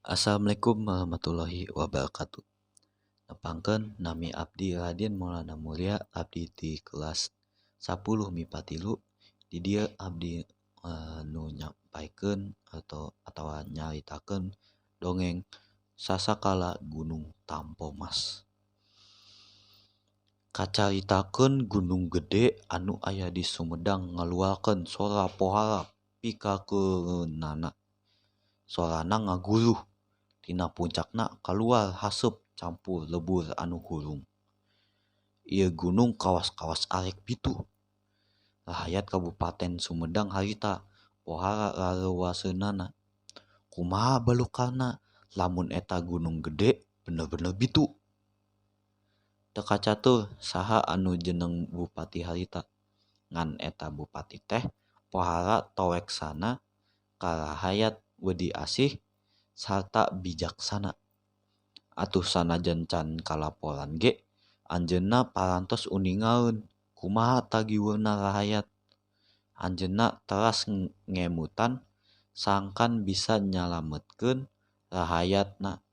Assalamualaikum warahmatullahi wabarakatuh. Nepangkeun nami abdi Raden Maulana Mulia, abdi di kelas 10 MIPA 3. Di dieu abdi nu nyampaikeun atawa nyaritakeun dongeng Sasakala Gunung Tampo Mas. Kacaritakeun gunung gede anu aya di Sumedang ngaluarkeun sora pohara pikakeunana. Sorana ngaguruh. Tina puncakna kaluar haseup campur lebur anu hurung. Ieu gunung kawas-kawas arek pitu. Rahayat Kabupaten Sumedang harita pohara rareuwaseunana. Kumaha balukarna lamun eta gunung gede bener-bener bitu. Teu kacatur saha anu jeneng bupati harita. Ngan eta bupati teh pohara toweksana karahayat wedi asih sarta bijaksana. Atuh sanajan can kalaporan ge anjeunna parantos uningaeun kumaha tagiweuna rahayat. Anjeunna teras ngemutan sangkan bisa nyalametkeun rahayatna.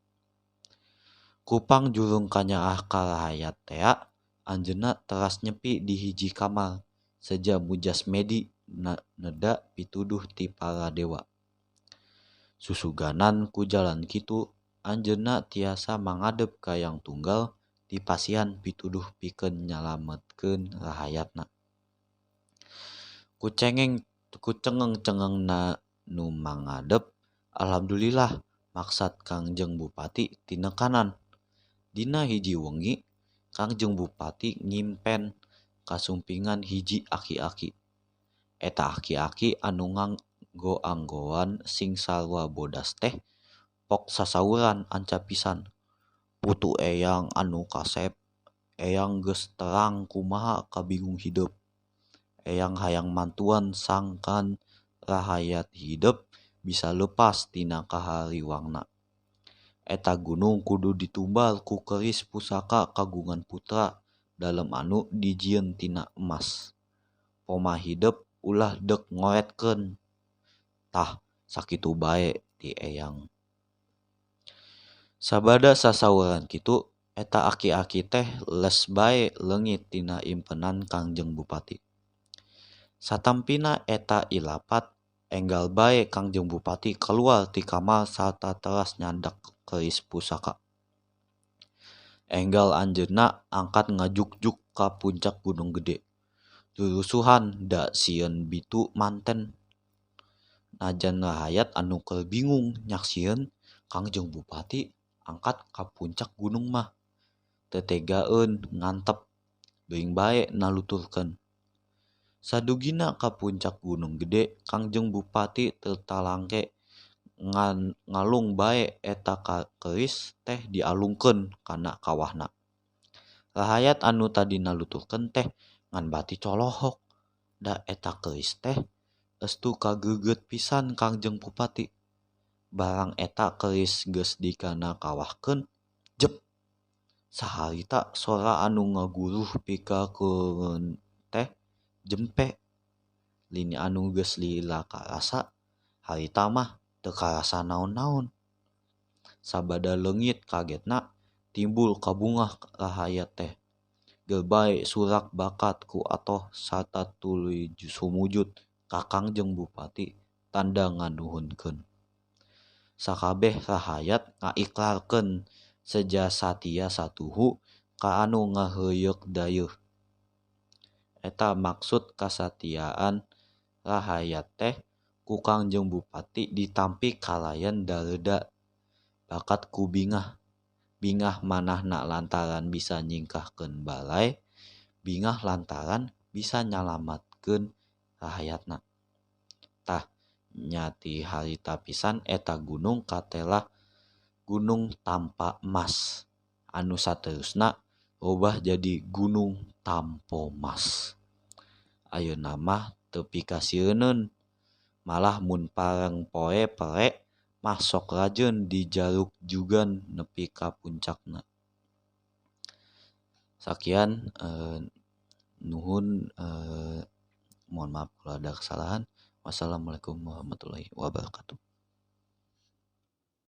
Kupang jurung kanyaah ka rahayat tea anjeunna teras nyepi di hiji kamar seja mujasmedi neda pituduh ti para dewa. Susuganan ku jalan kitu anjeunna tiasa mangadep ka Yang Tunggal ti pasihan pituduh pikeun nyalametkeun rahayatna. Ku cengeng-cengengna nu mangadep, alhamdulillah maksad Kangjeng Bupati tinekanan. Dina hiji wengi Kangjeng Bupati ngimpen kasumpingan hiji aki-aki. Eta aki-aki anu nganggo-anggoan sing sarua bodas teh pok sasauran anca pisan. Putu eyang anu kasep, eyang geus terang kumaha kabingung hideup. Eyang hayang mantuan sangkan rahayat hidep bisa leupas tina kahariwangna. Eta gunung kudu ditumbal ku keris pusaka kagungan putra dalem anu dijieun tina emas. Poma hidep ulah deuk ngoretkeun. Tah sakitu bae ti eyang. Sabada sasauran kitu eta aki-aki teh les bae leungit tina impenan Kangjeng Bupati. Satampina eta ilapat enggal bae Kangjeng Bupati kaluar ti kamar sarta teras nyandak keris pusaka. Enggal anjeunna angkat ngajuk-juk ka puncak gunung gede. Rurusuhan da sieun bitu manten. Najan rahayat anu keur bingung nyaksieun Kangjeng Bupati angkat ka puncak gunung mah teu tegaeun ngantep geuing bae naluturkeun. Sadugina ka puncak gunung gede Kangjeng Bupati teu talangke ngalung bae eta keris teh dialungkeun kana kawahna. Rahayat anu tadi naluturkeun teh ngan bati colohok. Da eta keris teh estu kageugeut pisan Kangjeng Bupati. Barang eta keris geus dikana kawahkeun, jep. Saharita sora anu ngaguruh pikakeun teh jempe. Lini anu geus lila karasa harita mah teu karasa naon-naon. Sabada leungit kagetna timbul kabungah rahayat teh. Geu bae surak bakat ku atoh sarta tuluy sumujud ka Kangjeng Bupati tanda nganuhunkeun. Sakabeh rahayat ngaiklarkeun seja satia satuhu ka anu ngaheuyeuk dayeuh. Eta maksud kasatiaan rahayat teh ku Kangjeng Bupati ditampi kalayan dareuda bakat ku bingah. Bingah manahna lantaran bisa nyingkahkeun balai, bingah lantaran bisa nyalametkeun rahayatna. Tah nya ti harita pisan eta gunung katelah Gunung Tampa Mas. Anu saterusna robah jadi Gunung Tampo Mas. Ayeuna mah teu pikasieunun. Malah mun pareng poe pere mah sok rajeun dijaruk jugan nepi ka puncakna. Sakian nuhun mohon maaf kalau ada kesalahan. Wassalamualaikum warahmatullahi wabarakatuh.